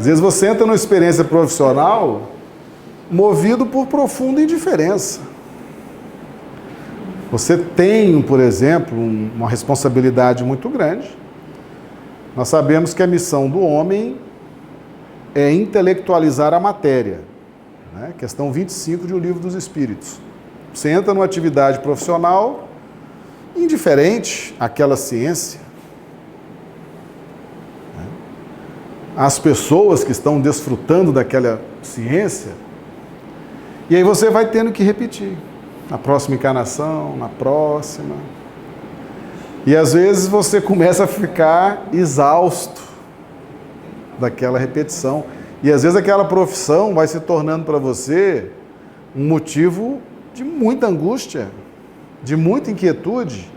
Às vezes você entra numa experiência profissional movido por profunda indiferença. Você tem, por exemplo, uma responsabilidade muito grande. Nós sabemos que a missão do homem é intelectualizar a matéria, né? Questão 25 de O Livro dos Espíritos. Você entra numa atividade profissional indiferente àquela ciência. As pessoas que estão desfrutando daquela ciência, e aí você vai tendo que repetir, na próxima encarnação, na próxima, e às vezes você começa a ficar exausto daquela repetição, e às vezes aquela profissão vai se tornando para você um motivo de muita angústia, de muita inquietude.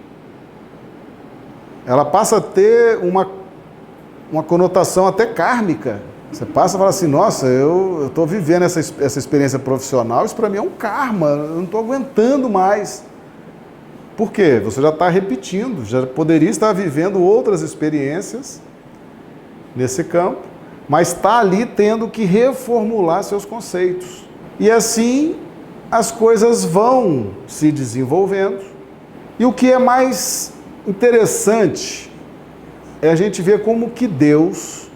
Ela passa a ter uma conotação até kármica. Você passa e fala assim, nossa, eu estou vivendo essa experiência profissional, isso para mim é um karma, eu não estou aguentando mais. Por quê? Você já está repetindo, já poderia estar vivendo outras experiências nesse campo, mas está ali tendo que reformular seus conceitos. E assim as coisas vão se desenvolvendo. E o que é mais interessante é a gente ver como que Deus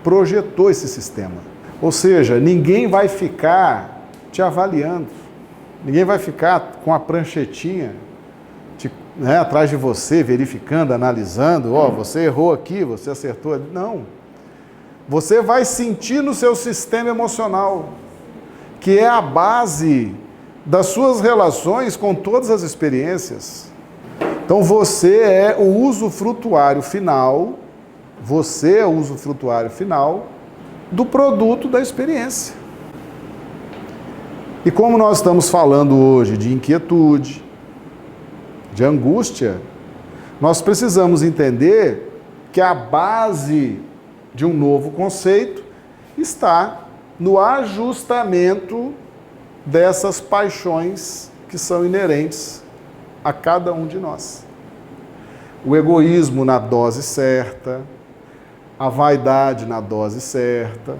projetou esse sistema. Ou seja, ninguém vai ficar te avaliando, ninguém vai ficar com a pranchetinha atrás de você, verificando, analisando, você errou aqui, você acertou ali. Não. Você vai sentir no seu sistema emocional, que é a base das suas relações com todas as experiências. Então você é o usufrutuário final, do produto da experiência. E como nós estamos falando hoje de inquietude, de angústia, nós precisamos entender que a base de um novo conceito está no ajustamento dessas paixões que são inerentes a cada um de nós. O egoísmo na dose certa, a vaidade na dose certa,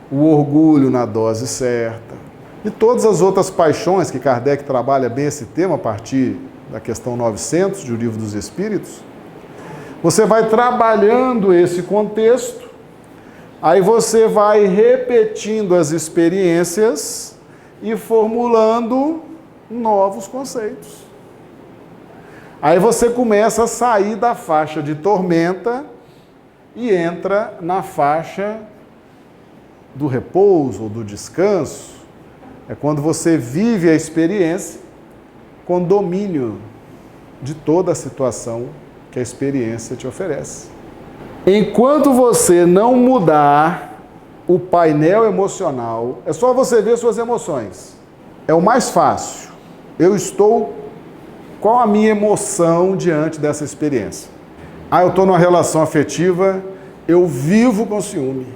o orgulho na dose certa, e todas as outras paixões que Kardec trabalha bem esse tema a partir da questão 900 de O Livro dos Espíritos. Você vai trabalhando esse contexto, aí você vai repetindo as experiências e formulando novos conceitos. Aí você começa a sair da faixa de tormenta e entra na faixa do repouso ou do descanso. É quando você vive a experiência com domínio de toda a situação que a experiência te oferece. Enquanto você não mudar o painel emocional, é só você ver suas emoções. É o mais fácil. Qual a minha emoção diante dessa experiência? Eu estou numa relação afetiva, eu vivo com ciúme,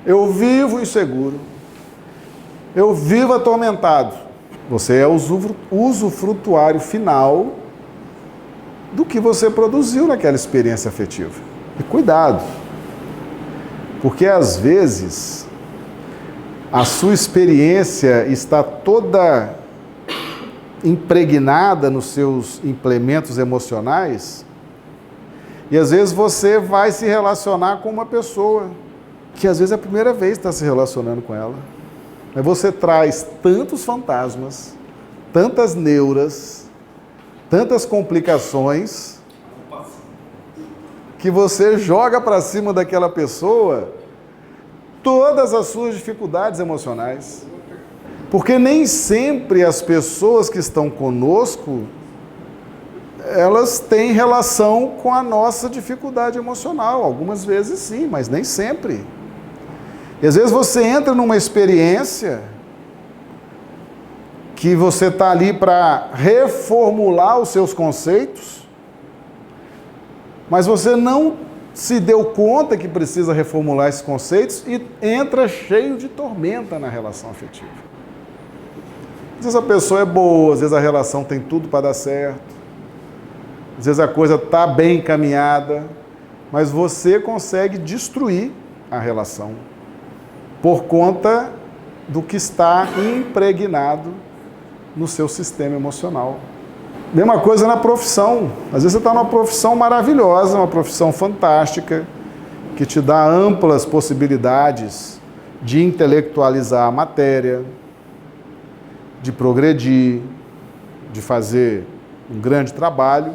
eu vivo inseguro, eu vivo atormentado. Você é o usufrutuário final do que você produziu naquela experiência afetiva. E cuidado, porque às vezes a sua experiência está toda impregnada nos seus implementos emocionais, e às vezes você vai se relacionar com uma pessoa que às vezes é a primeira vez que está se relacionando com ela. Mas você traz tantos fantasmas, tantas neuras, tantas complicações, que você joga para cima daquela pessoa todas as suas dificuldades emocionais. Porque nem sempre as pessoas que estão conosco, elas têm relação com a nossa dificuldade emocional. Algumas vezes sim, mas nem sempre. E às vezes você entra numa experiência que você está ali para reformular os seus conceitos, mas você não se deu conta que precisa reformular esses conceitos e entra cheio de tormenta na relação afetiva. Às vezes a pessoa é boa, às vezes a relação tem tudo para dar certo, às vezes a coisa está bem encaminhada, mas você consegue destruir a relação, por conta do que está impregnado no seu sistema emocional. Mesma coisa na profissão. Às vezes você está numa profissão maravilhosa, uma profissão fantástica, que te dá amplas possibilidades de intelectualizar a matéria, de progredir, de fazer um grande trabalho,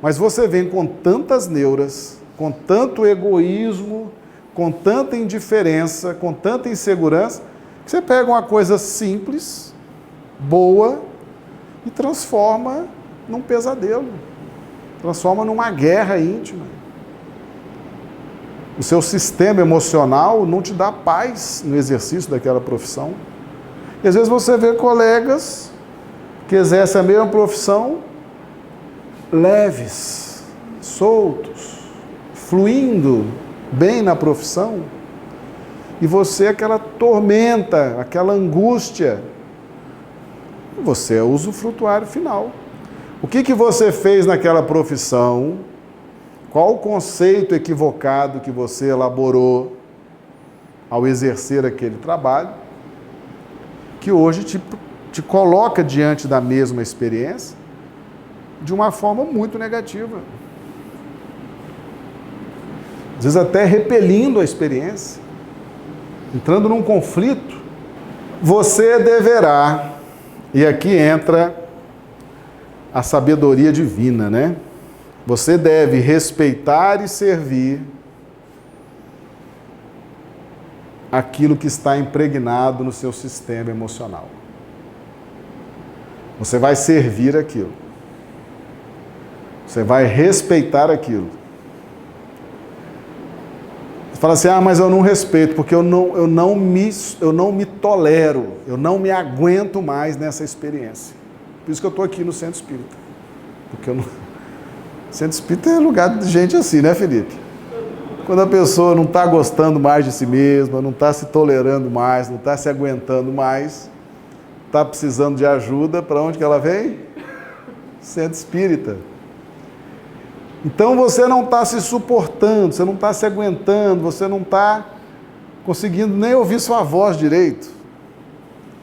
mas você vem com tantas neuras, com tanto egoísmo, com tanta indiferença, com tanta insegurança, que você pega uma coisa simples, boa, e transforma num pesadelo, transforma numa guerra íntima. O seu sistema emocional não te dá paz no exercício daquela profissão. E às vezes você vê colegas que exercem a mesma profissão leves, soltos, fluindo bem na profissão, e você aquela tormenta, aquela angústia. Você é o usufrutuário final. O que você fez naquela profissão? Qual o conceito equivocado que você elaborou ao exercer aquele trabalho, que hoje te coloca diante da mesma experiência de uma forma muito negativa. Às vezes até repelindo a experiência, entrando num conflito. Você deverá, e aqui entra a sabedoria divina, né? Você deve respeitar e servir aquilo que está impregnado no seu sistema emocional. Você vai servir aquilo. Você vai respeitar aquilo. Você fala assim, mas eu não respeito, porque eu não me tolero, eu não me aguento mais nessa experiência. Por isso que eu estou aqui no Centro Espírita. Porque eu não... Centro Espírita é lugar de gente assim, né, Felipe? Quando a pessoa não está gostando mais de si mesma, não está se tolerando mais, não está se aguentando mais, está precisando de ajuda, para onde que ela vem? Centro Espírita. Então você não está se suportando, você não está se aguentando, você não está conseguindo nem ouvir sua voz direito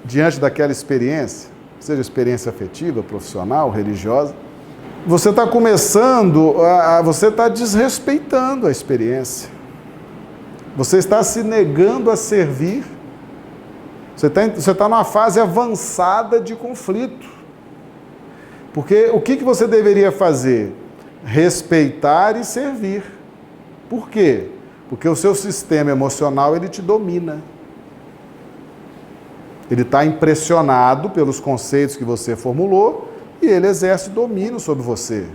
diante daquela experiência, seja experiência afetiva, profissional, religiosa. Você está começando, você está desrespeitando a experiência. Você está se negando a servir. Você está numa fase avançada de conflito. Porque o que você deveria fazer? Respeitar e servir. Por quê? Porque o seu sistema emocional, ele te domina. Ele está impressionado pelos conceitos que você formulou e ele exerce domínio sobre você.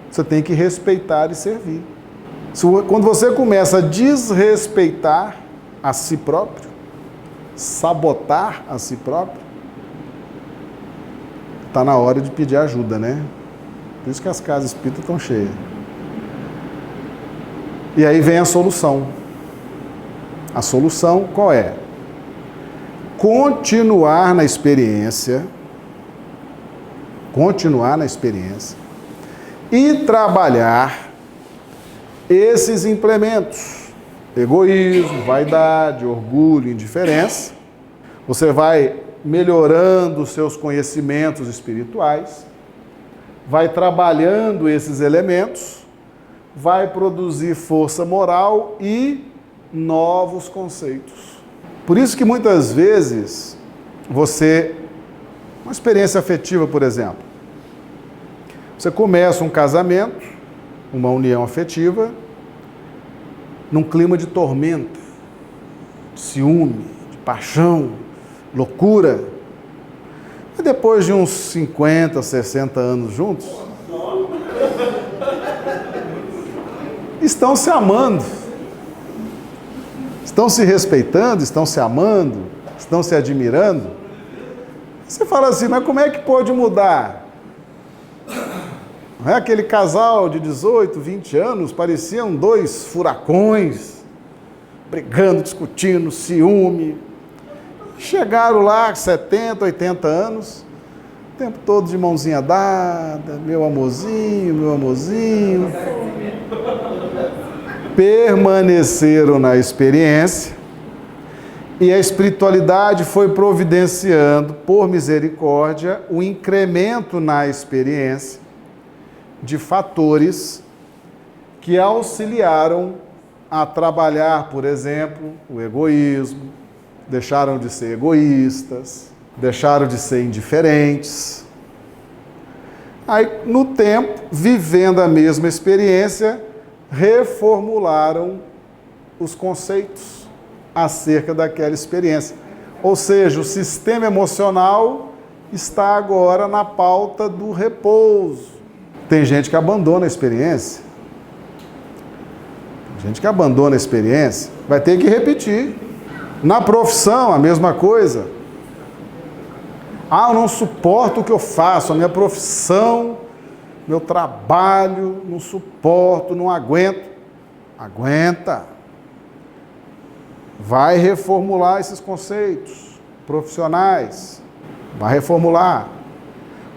Você tem que respeitar e servir. Quando você começa a desrespeitar a si próprio, sabotar a si próprio, está na hora de pedir ajuda, né? Por isso que as casas espíritas estão cheias. E aí vem a solução. A solução qual é? Continuar na experiência e trabalhar esses implementos. Egoísmo, vaidade, orgulho, indiferença. Você vai melhorando os seus conhecimentos espirituais, vai trabalhando esses elementos, vai produzir força moral e novos conceitos. Por isso que muitas vezes uma experiência afetiva, por exemplo, você começa um casamento, uma união afetiva, num clima de tormenta, de ciúme, de paixão, loucura. E depois de uns 50, 60 anos juntos, estão se amando, estão se respeitando, estão se amando, estão se admirando. Você fala assim, mas como é que pode mudar? Não é? Aquele casal de 18, 20 anos, pareciam dois furacões, brigando, discutindo, ciúme. Chegaram lá, 70, 80 anos, o tempo todo de mãozinha dada, meu amorzinho, meu amorzinho. permaneceram na experiência e a espiritualidade foi providenciando, por misericórdia, o incremento na experiência de fatores que auxiliaram a trabalhar, por exemplo, o egoísmo, deixaram de ser egoístas, deixaram de ser indiferentes. Aí, no tempo, vivendo a mesma experiência, reformularam os conceitos acerca daquela experiência. Ou seja, o sistema emocional está agora na pauta do repouso. Tem gente que abandona a experiência. Gente que abandona a experiência vai ter que repetir. Na profissão, a mesma coisa. Eu não suporto o que eu faço, a minha profissão, meu trabalho, não suporto, não aguento. Aguenta. Vai reformular esses conceitos profissionais. Vai reformular.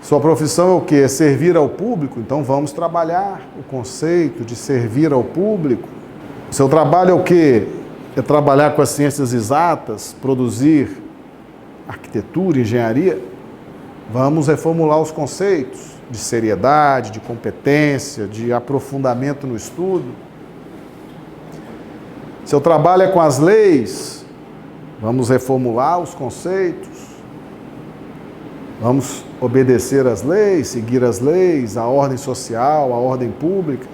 Sua profissão é o quê? É servir ao público? Então vamos trabalhar o conceito de servir ao público. Seu trabalho é o quê? É trabalhar com as ciências exatas, produzir arquitetura, engenharia. Vamos reformular os conceitos de seriedade, de competência, de aprofundamento no estudo. Seu trabalho é com as leis. Vamos reformular os conceitos. Vamos obedecer às leis, seguir as leis, a ordem social, a ordem pública.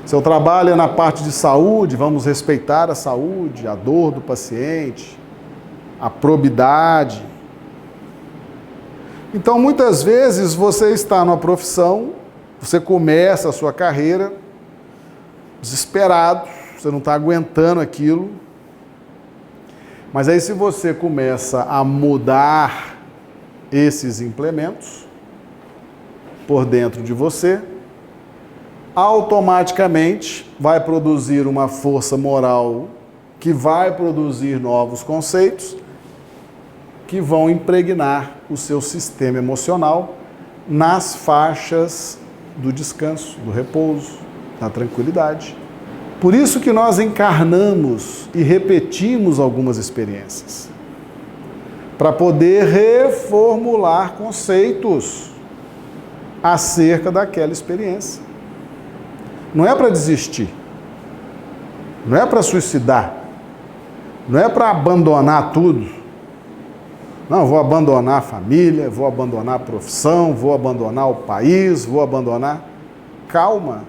Seu trabalho é na parte de saúde, vamos respeitar a saúde, a dor do paciente, a probidade. Então, muitas vezes, você está numa profissão, você começa a sua carreira desesperado, você não está aguentando aquilo. Mas aí, se você começa a mudar esses implementos por dentro de você, automaticamente vai produzir uma força moral que vai produzir novos conceitos que vão impregnar o seu sistema emocional nas faixas do descanso, do repouso, da tranquilidade. Por isso que nós encarnamos e repetimos algumas experiências, para poder reformular conceitos acerca daquela experiência. Não é para desistir, não é para suicidar, não é para abandonar tudo. Não, vou abandonar a família, vou abandonar a profissão, vou abandonar o país, vou abandonar... Calma,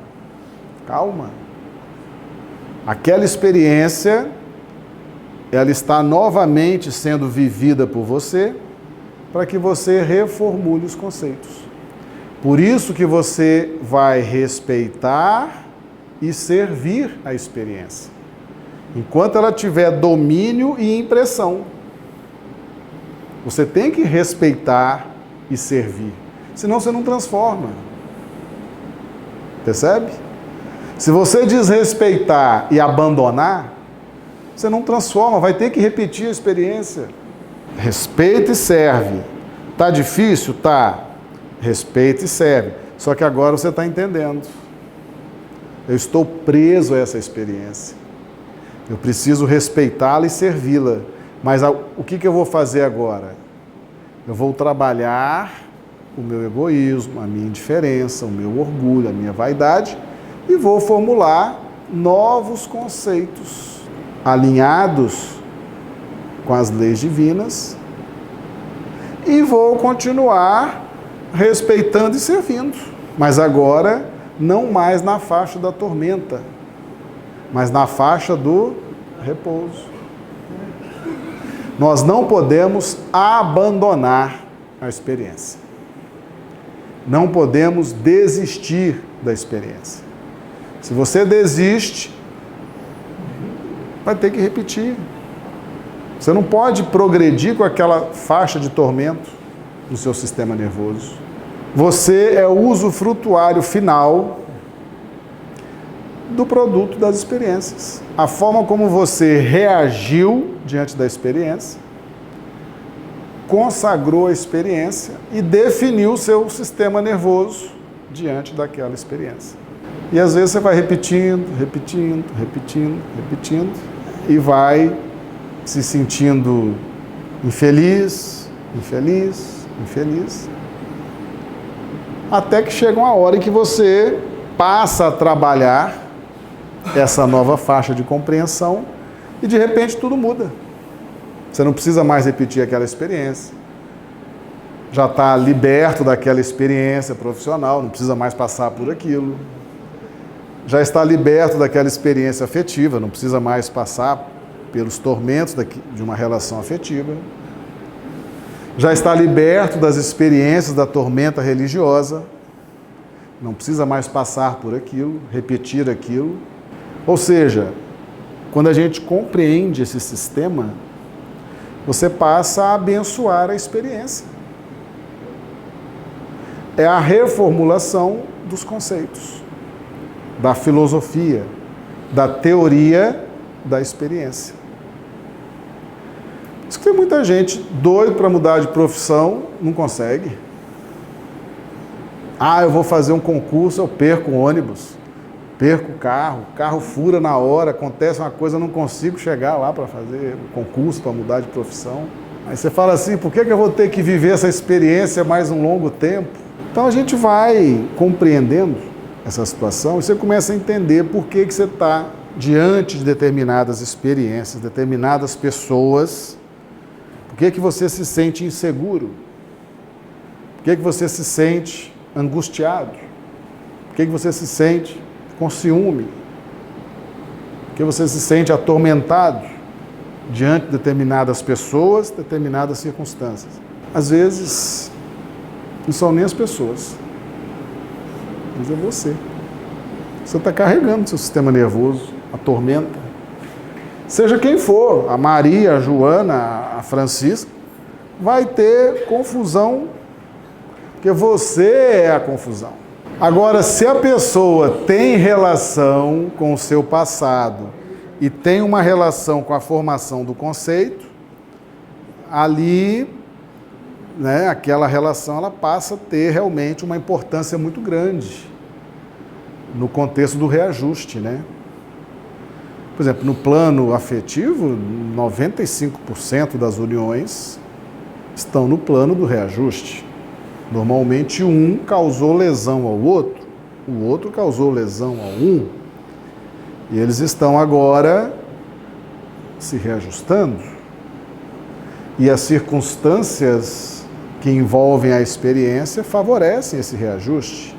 calma. Aquela experiência, ela está novamente sendo vivida por você, para que você reformule os conceitos. Por isso que você vai respeitar e servir a experiência, enquanto ela tiver domínio e impressão. Você tem que respeitar e servir, senão você não transforma. Percebe? Se você desrespeitar e abandonar, você não transforma, vai ter que repetir a experiência. Respeita e serve. Tá difícil? Tá. Respeita e serve. Só que agora você está entendendo. Eu estou preso a essa experiência. Eu preciso respeitá-la e servi-la. Mas o que eu vou fazer agora? Eu vou trabalhar o meu egoísmo, a minha indiferença, o meu orgulho, a minha vaidade e vou formular novos conceitos alinhados com as leis divinas e vou continuar respeitando e servindo. Mas agora, não mais na faixa da tormenta, mas na faixa do repouso. Nós não podemos abandonar a experiência. Não podemos desistir da experiência. Se você desiste, vai ter que repetir. Você não pode progredir com aquela faixa de tormento no seu sistema nervoso. Você é o usufrutuário final do produto das experiências. A forma como você reagiu diante da experiência, consagrou a experiência e definiu o seu sistema nervoso diante daquela experiência. E às vezes você vai repetindo, e vai se sentindo infeliz, até que chega uma hora em que você passa a trabalhar essa nova faixa de compreensão e de repente tudo muda. Você não precisa mais repetir aquela experiência. Já está liberto daquela experiência profissional, não precisa mais passar por aquilo. Já está liberto daquela experiência afetiva, não precisa mais passar pelos tormentos de uma relação afetiva. Já está liberto das experiências da tormenta religiosa, não precisa mais passar por aquilo, repetir aquilo. Ou seja, quando a gente compreende esse sistema, você passa a abençoar a experiência. É a reformulação dos conceitos, da filosofia, da teoria da experiência. Por isso que tem muita gente doida para mudar de profissão, não consegue. Eu vou fazer um concurso, eu perco o ônibus, perco o carro fura na hora, acontece uma coisa, eu não consigo chegar lá para fazer o concurso, para mudar de profissão. Aí você fala assim, por que eu vou ter que viver essa experiência mais um longo tempo? Então a gente vai compreendendo essa situação e você começa a entender por que você está diante de determinadas experiências, determinadas pessoas. Por que você se sente inseguro? Por que você se sente angustiado? Por que você se sente com ciúme? Por que você se sente atormentado diante de determinadas pessoas, determinadas circunstâncias? Às vezes, não são nem as pessoas, mas é você. Você está carregando seu sistema nervoso, a tormenta. Seja quem for, a Maria, a Joana, a Francisca, vai ter confusão, porque você é a confusão. Agora, se a pessoa tem relação com o seu passado e tem uma relação com a formação do conceito, ali, aquela relação ela passa a ter realmente uma importância muito grande no contexto do reajuste, Por exemplo, no plano afetivo, 95% das uniões estão no plano do reajuste. Normalmente um causou lesão ao outro, o outro causou lesão ao um, e eles estão agora se reajustando. E as circunstâncias que envolvem a experiência favorecem esse reajuste.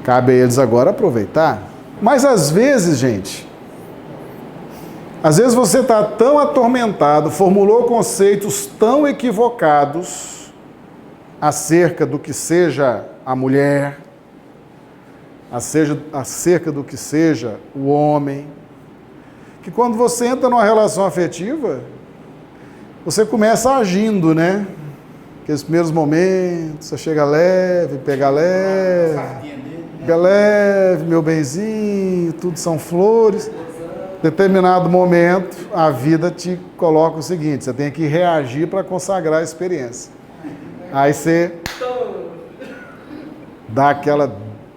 Cabe a eles agora aproveitar. Mas às vezes, gente, você está tão atormentado, formulou conceitos tão equivocados acerca do que seja a mulher, acerca do que seja o homem, que quando você entra numa relação afetiva, você começa agindo, Aqueles primeiros momentos, você chega leve, pega leve, meu benzinho, tudo são flores. Determinado momento, a vida te coloca o seguinte, você tem que reagir para consagrar a experiência. Aí você dá aquela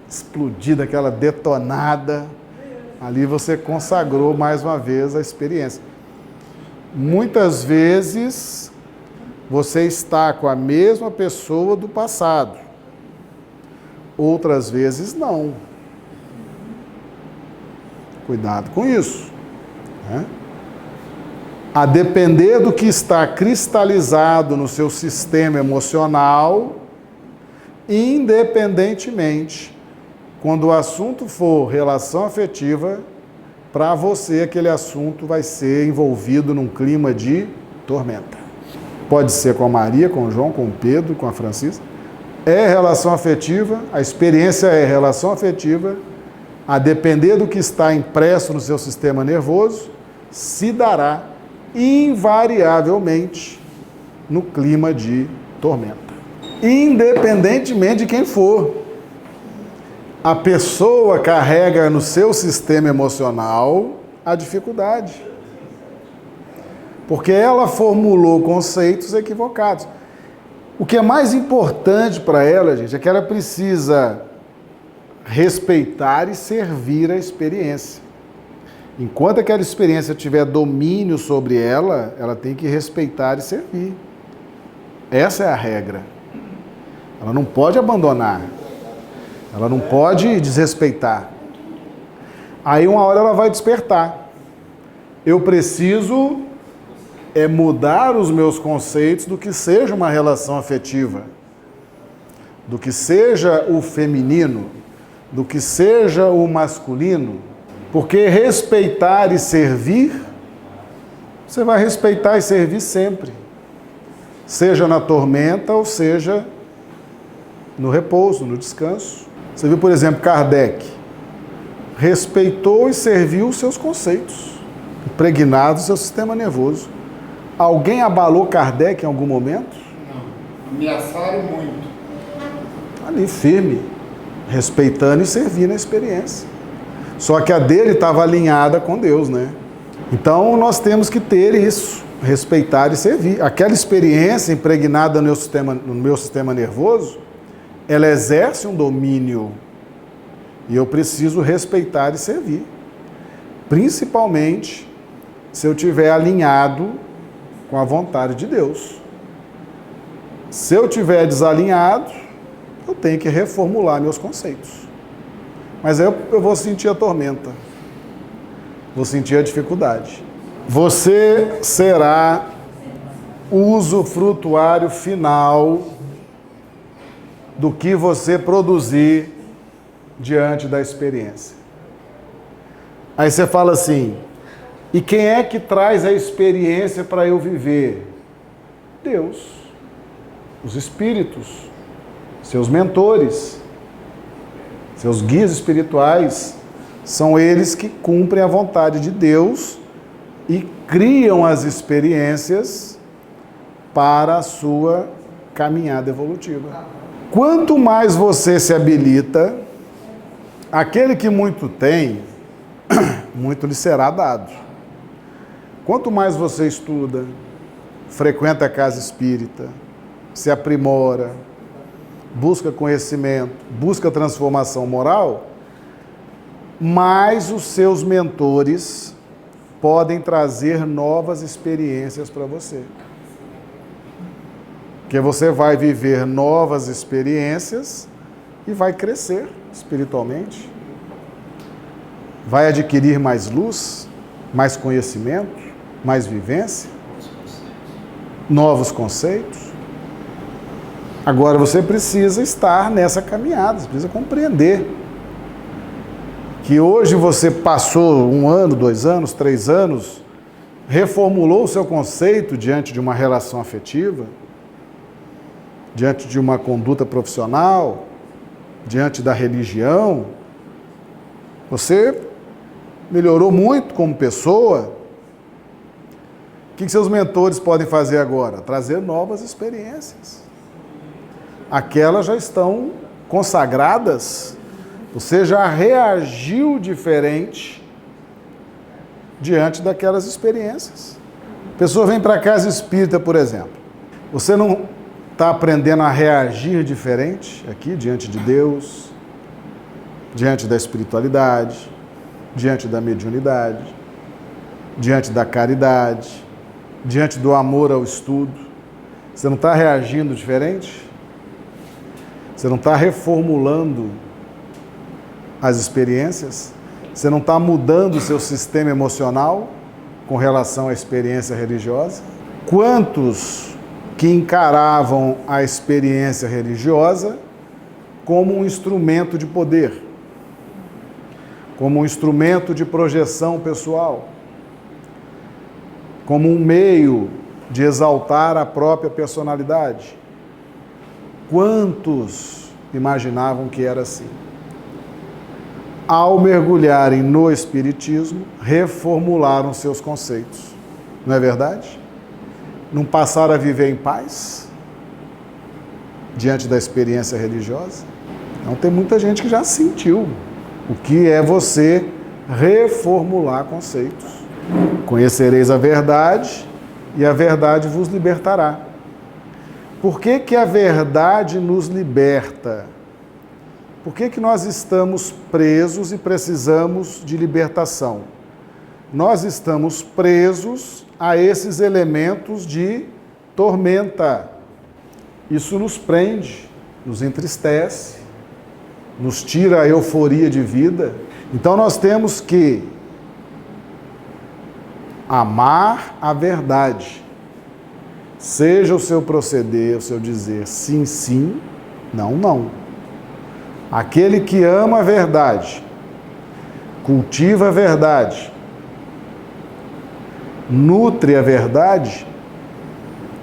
explodida, aquela detonada, ali você consagrou mais uma vez a experiência. Muitas vezes você está com a mesma pessoa do passado, outras vezes não. Cuidado com isso. A depender do que está cristalizado no seu sistema emocional, independentemente, quando o assunto for relação afetiva, para você aquele assunto vai ser envolvido num clima de tormenta. Pode ser com a Maria, com o João, com o Pedro, com a Francisca. É relação afetiva, a experiência é relação afetiva, a depender do que está impresso no seu sistema nervoso, se dará invariavelmente no clima de tormenta. Independentemente de quem for, a pessoa carrega no seu sistema emocional a dificuldade. Porque ela formulou conceitos equivocados. O que é mais importante para ela, gente, é que ela precisa respeitar e servir a experiência. Enquanto aquela experiência tiver domínio sobre ela, ela tem que respeitar e servir. Essa é a regra. Ela não pode abandonar. Ela não pode desrespeitar. Aí uma hora ela vai despertar. Eu preciso mudar os meus conceitos do que seja uma relação afetiva, do que seja o feminino, do que seja o masculino, porque respeitar e servir, você vai respeitar e servir sempre, seja na tormenta ou seja no repouso, no descanso. Você viu, por exemplo, Kardec, respeitou e serviu os seus conceitos, impregnados no seu sistema nervoso. Alguém abalou Kardec em algum momento? Não, ameaçaram muito. Ali, firme, respeitando e servindo a experiência. Só que a dele estava alinhada com Deus, né? Então, nós temos que ter isso, respeitar e servir. Aquela experiência impregnada no meu sistema nervoso, ela exerce um domínio e eu preciso respeitar e servir. Principalmente se eu estiver alinhado com a vontade de Deus. Se eu estiver desalinhado, eu tenho que reformular meus conceitos. Mas aí eu vou sentir a tormenta, vou sentir a dificuldade. Você será o usufrutuário final do que você produzir diante da experiência. Aí você fala assim, e quem é que traz a experiência para eu viver? Deus, os espíritos, seus mentores, seus guias espirituais, são eles que cumprem a vontade de Deus e criam as experiências para a sua caminhada evolutiva. Quanto mais você se habilita, aquele que muito tem, muito lhe será dado. Quanto mais você estuda, frequenta a casa espírita, se aprimora, busca conhecimento, busca transformação moral, mais os seus mentores podem trazer novas experiências para você. Porque você vai viver novas experiências e vai crescer espiritualmente. Vai adquirir mais luz, mais conhecimento, mais vivência, novos conceitos. Agora você precisa estar nessa caminhada, você precisa compreender que hoje você passou 1 ano, 2 anos, 3 anos, reformulou o seu conceito diante de uma relação afetiva, diante de uma conduta profissional, diante da religião. Você melhorou muito como pessoa. O que seus mentores podem fazer agora? Trazer novas experiências. Aquelas já estão consagradas, você já reagiu diferente diante daquelas experiências. A pessoa vem para a casa espírita, por exemplo. Você não está aprendendo a reagir diferente aqui, diante de Deus, diante da espiritualidade, diante da mediunidade, diante da caridade, diante do amor ao estudo. Você não está reagindo diferente? Você não está reformulando as experiências? Você não está mudando o seu sistema emocional com relação à experiência religiosa? Quantos que encaravam a experiência religiosa como um instrumento de poder, como um instrumento de projeção pessoal, como um meio de exaltar a própria personalidade? Quantos imaginavam que era assim? Ao mergulharem no Espiritismo, reformularam seus conceitos. Não é verdade? Não passaram a viver em paz diante da experiência religiosa? Então tem muita gente que já sentiu o que é você reformular conceitos. Conhecereis a verdade e a verdade vos libertará. Por que que a verdade nos liberta? Por que nós estamos presos e precisamos de libertação? Nós estamos presos a esses elementos de tormenta. Isso nos prende, nos entristece, nos tira a euforia de vida. Então nós temos que amar a verdade. Seja o seu proceder, o seu dizer sim, sim, não, não. Aquele que ama a verdade, cultiva a verdade, nutre a verdade,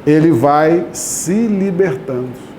ele vai se libertando.